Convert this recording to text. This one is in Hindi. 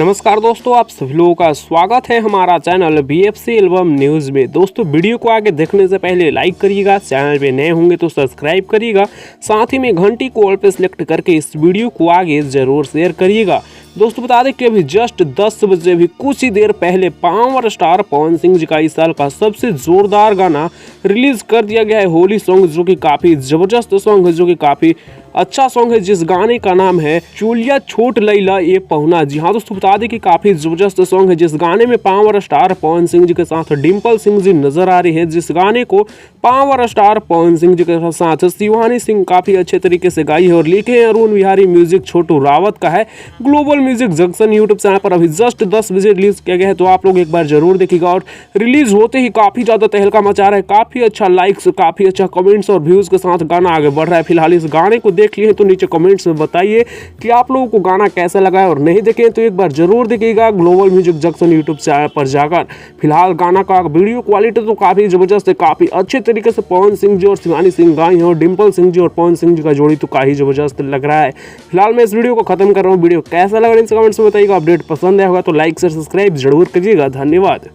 नमस्कार दोस्तों, आप सभी लोगों का स्वागत है हमारा चैनल BFC एल्बम न्यूज़ में। दोस्तों वीडियो को आगे देखने से पहले लाइक करिएगा, चैनल पे नए होंगे तो सब्सक्राइब करिएगा, साथ ही में घंटी को ऑल पे सिलेक्ट करके इस वीडियो को आगे ज़रूर शेयर करिएगा। दोस्तों बता दें कि अभी जस्ट 10 बजे भी कुछ ही देर पहले पावर स्टार पवन सिंह जी का इस साल का सबसे जोरदार गाना रिलीज कर दिया गया है, होली सॉन्ग, जो कि काफ़ी ज़बरदस्त सॉन्ग है, जो कि काफ़ी अच्छा सॉन्ग है, जिस गाने का नाम है चूलिया छोट लैला ये पहुना। जी हाँ दोस्तों, बता दें कि काफ़ी ज़बरदस्त सॉन्ग है, जिस गाने में पावर स्टार पवन सिंह जी के साथ डिम्पल सिंह जी नजर आ रही है। जिस गाने को पावर स्टार पवन सिंह जी के साथ शिवानी सिंह काफ़ी अच्छे तरीके से गाई है और लिखे हैं अरुण बिहारी, म्यूजिक छोटू रावत का है। Global music junction YouTube channel पर अभी जस्ट 10 बजे रिलीज किया गया है, तो आप लोग एक बार जरूर देखिएगा। और रिलीज होते ही काफ़ी ज़्यादा तहलका मचा रहा है, काफ़ी अच्छा लाइक्स, काफ़ी अच्छा कमेंट्स और व्यूज़ के साथ गाना आगे बढ़ रहा है। फिलहाल इस गाने को देख लिए तो नीचे कमेंट्स में बताइए कि आप लोगों को गाना कैसा लगा है, और नहीं देखें तो एक बार जरूर देखिएगा global music junction YouTube channel पर जाकर। फिलहाल गाना का वीडियो क्वालिटी तो काफ़ी ज़बरदस्त है, काफ़ी अच्छे तरीके से पवन सिंह जी और शिवानी सिंह गाई हैं, और डिम्पल सिंह जी और पवन सिंह जी का जोड़ी तो काफ़ी ज़बरदस्त लग रहा है। फिलहाल मैं इस वीडियो को खत्म कर रहा हूँ। वीडियो कैसा लगा इन कमेंट्स में बताइएगा। अपडेट पसंद आया होगा तो लाइक शेयर सब्सक्राइब जरूर करिएगा। धन्यवाद।